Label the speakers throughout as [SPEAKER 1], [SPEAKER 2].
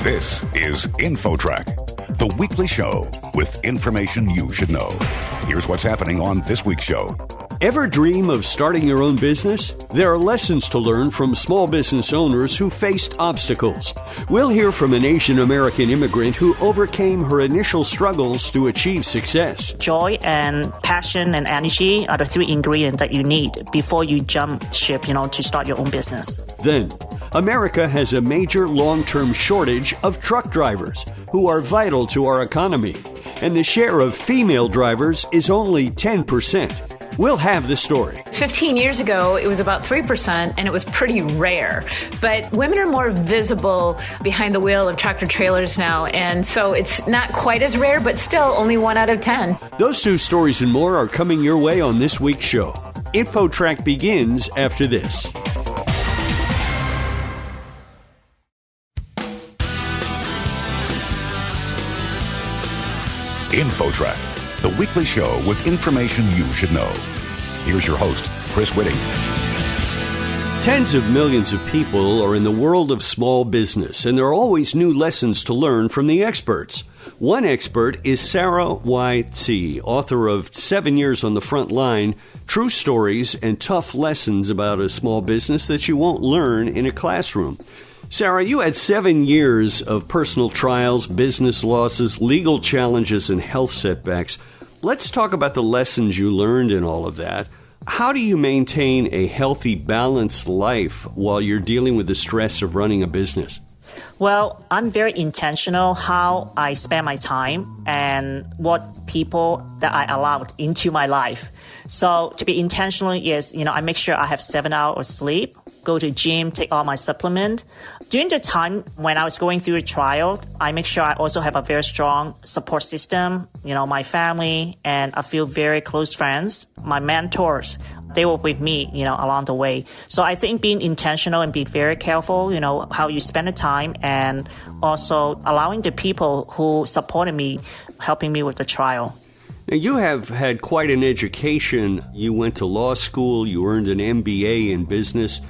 [SPEAKER 1] This is InfoTrack, the weekly show with information you should know. Here's what's happening on this week's show.
[SPEAKER 2] Ever dream of starting your own business? There are lessons to learn from small business owners who faced obstacles. We'll hear from an Asian American immigrant who overcame her initial struggles to achieve success.
[SPEAKER 3] Joy and passion and energy are the three ingredients that you need before you jump ship, to start your own business.
[SPEAKER 2] Then, America has a major long-term shortage of truck drivers who are vital to our economy. And the share of female drivers is only 10%. We'll have the story.
[SPEAKER 4] 15 years ago, it was about 3%, and it was pretty rare. But women are more visible behind the wheel of tractor trailers now, and so it's not quite as rare, but still only 1 out of 10.
[SPEAKER 2] Those two stories and more are coming your way on this week's show. InfoTrack begins after this.
[SPEAKER 1] InfoTrack, the weekly show with information you should know. Here's your host, Chris Whitting.
[SPEAKER 2] Tens of millions of people are in the world of small business, and there are always new lessons to learn from the experts. One expert is Sarah Y. Tse, author of 7 Years on the Front Line, True Stories and Tough Lessons About a Small Business That You Won't Learn in a Classroom. Sarah, you had 7 years of personal trials, business losses, legal challenges, and health setbacks. Let's talk about the lessons you learned in all of that. How do you maintain a healthy, balanced life while you're dealing with the stress of running a business?
[SPEAKER 3] Well, I'm very intentional how I spend my time and what people that I allowed into my life. So to be intentional is, I make sure I have 7 hours of sleep, go to gym, take all my supplement. During the time when I was going through a trial, I make sure I also have a very strong support system, my family and a few very close friends, my mentors. They were with me, along the way. So I think being intentional and being very careful, how you spend the time and also allowing the people who supported me, helping me with the trial.
[SPEAKER 2] Now, you have had quite an education. You went to law school, you earned an MBA in business.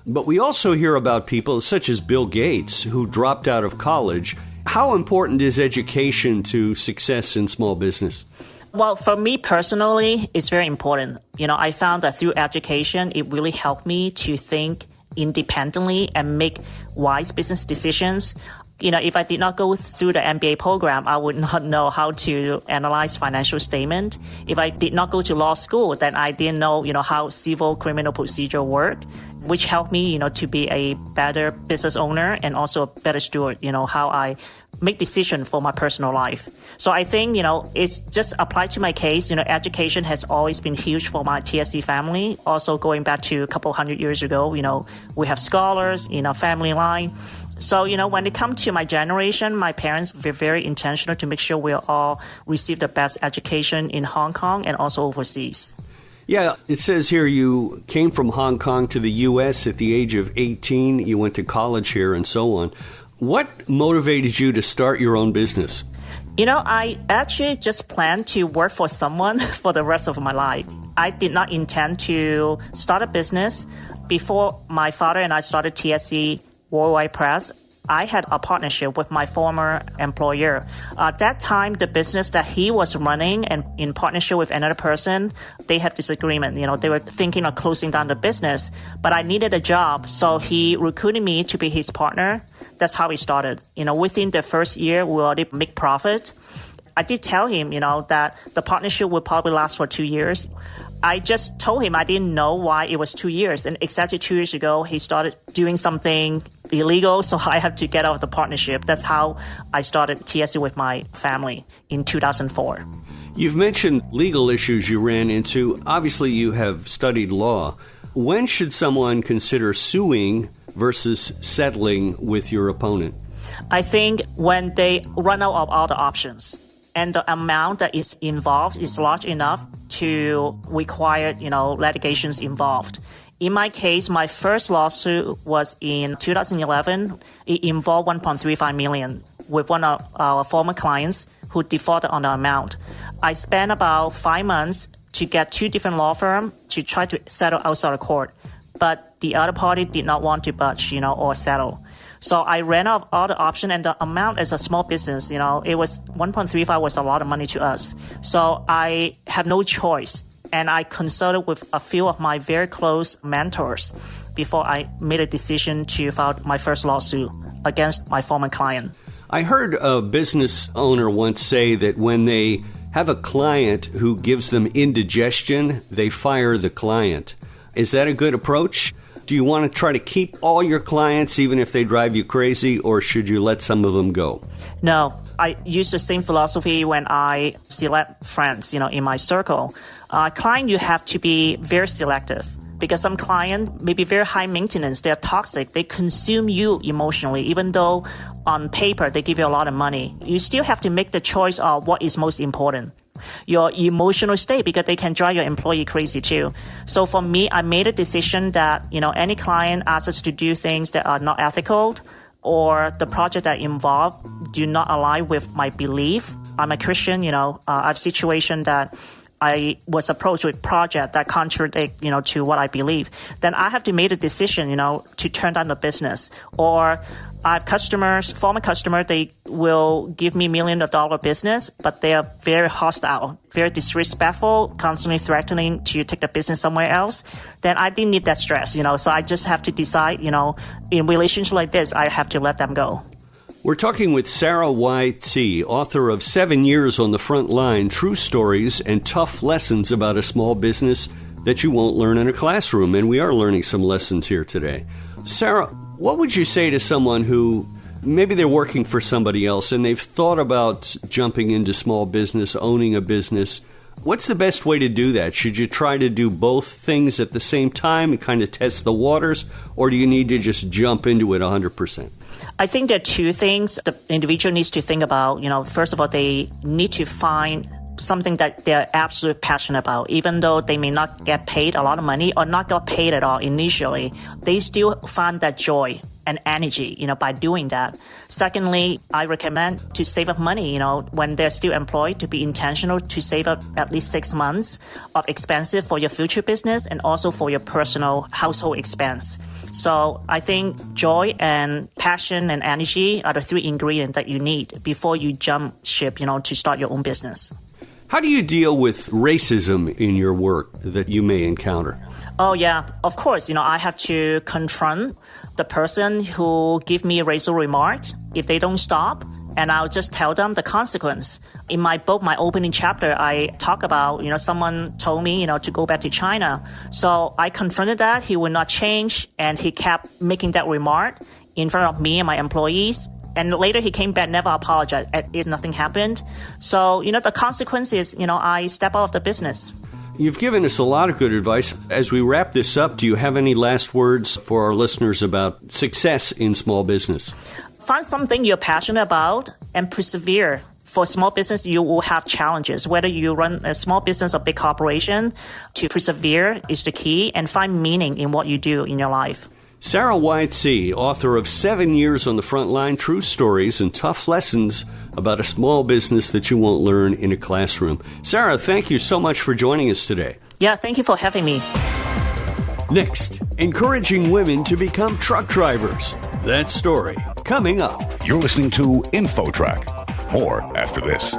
[SPEAKER 2] But we also hear about people such as Bill Gates who dropped out of college. How important is education to success in small business?
[SPEAKER 3] Well, for me personally, it's very important. I found that through education, it really helped me to think independently and make wise business decisions. If I did not go through the MBA program, I would not know how to analyze financial statement. If I did not go to law school, then I didn't know, how civil criminal procedure worked, which helped me, to be a better business owner and also a better steward, how I make decisions for my personal life. So I think, it's just applied to my case. Education has always been huge for my TSC family. Also going back to a couple hundred years ago, we have scholars in our family line. So, when it comes to my generation, my parents were very intentional to make sure we all receive the best education in Hong Kong and also overseas.
[SPEAKER 2] Yeah, it says here you came from Hong Kong to the U.S. at the age of 18. You went to college here and so on. What motivated you to start your own business?
[SPEAKER 3] I actually just planned to work for someone for the rest of my life. I did not intend to start a business. Before my father and I started TSC Worldwide Press, I had a partnership with my former employer. At that time, the business that he was running and in partnership with another person, they had disagreement. They were thinking of closing down the business, but I needed a job. So he recruited me to be his partner. That's how it started. Within the first year, we already make profit. I did tell him, that the partnership would probably last for 2 years. I just told him I didn't know why it was 2 years. And exactly 2 years ago, he started doing something illegal, so I had to get out of the partnership. That's how I started TSC with my family in 2004.
[SPEAKER 2] You've mentioned legal issues you ran into. Obviously, you have studied law. When should someone consider suing versus settling with your opponent?
[SPEAKER 3] I think when they run out of all the options and the amount that is involved is large enough to require, litigations involved. In my case, my first lawsuit was in 2011. It involved $1.35 million with one of our former clients who defaulted on the amount. I spent about 5 months to get 2 different law firms to try to settle outside of court, but the other party did not want to budge, or settle. So I ran out of all the options, and the amount as a small business, it was 1.35 was a lot of money to us. So I have no choice. And I consulted with a few of my very close mentors before I made a decision to file my first lawsuit against my former client.
[SPEAKER 2] I heard a business owner once say that when they have a client who gives them indigestion, they fire the client. Is that a good approach? Do you want to try to keep all your clients even if they drive you crazy, or should you let some of them go?
[SPEAKER 3] No, I use the same philosophy when I select friends, in my circle. Client, you have to be very selective because some client may be very high maintenance. They're toxic. They consume you emotionally, even though on paper they give you a lot of money. You still have to make the choice of what is most important. Your emotional state, because they can drive your employee crazy too. So for me, I made a decision that, any client asks us to do things that are not ethical or the project that involved do not align with my belief. I'm a Christian, I have a situation that I was approached with project that contradict, to what I believe. Then I have to make a decision, to turn down the business. Or I have customers, former customer, they will give me millions of dollar business, but they are very hostile, very disrespectful, constantly threatening to take the business somewhere else. Then I didn't need that stress, so I just have to decide, in relationships like this, I have to let them go.
[SPEAKER 2] We're talking with Sarah Y.T., author of 7 Years on the Front Line, True Stories and Tough Lessons About a Small Business That You Won't Learn in a Classroom. And we are learning some lessons here today. Sarah, what would you say to someone who maybe they're working for somebody else and they've thought about jumping into small business, owning a business? What's the best way to do that? Should you try to do both things at the same time and kind of test the waters, or do you need to just jump into it 100%?
[SPEAKER 3] I think there are two things the individual needs to think about. First of all, they need to find something that they're absolutely passionate about. Even though they may not get paid a lot of money or not get paid at all initially, they still find that joy and energy, by doing that. Secondly, I recommend to save up money, when they're still employed, to be intentional to save up at least 6 months of expenses for your future business and also for your personal household expense. So I think joy and passion and energy are the three ingredients that you need before you jump ship, to start your own business.
[SPEAKER 2] How do you deal with racism in your work that you may encounter?
[SPEAKER 3] Oh, yeah. Of course, I have to confront the person who give me a racial remark if they don't stop, and I'll just tell them the consequence. In my book, my opening chapter, I talk about, someone told me, to go back to China. So I confronted that. He would not change, and he kept making that remark in front of me and my employees. And later he came back, never apologized, as if nothing happened. So, the consequence is, I step out of the business.
[SPEAKER 2] You've given us a lot of good advice. As we wrap this up, do you have any last words for our listeners about success in small business?
[SPEAKER 3] Find something you're passionate about and persevere. For small business, you will have challenges. Whether you run a small business or big corporation, to persevere is the key and find meaning in what you do in your life.
[SPEAKER 2] Sarah Y.T., author of 7 Years on the Front Line, True Stories and Tough Lessons About a Small Business That You Won't Learn in a Classroom. Sarah, thank you so much for joining us today.
[SPEAKER 3] Yeah, thank you for having me.
[SPEAKER 2] Next, encouraging women to become truck drivers. That story coming up.
[SPEAKER 1] You're listening to InfoTrack. More after this.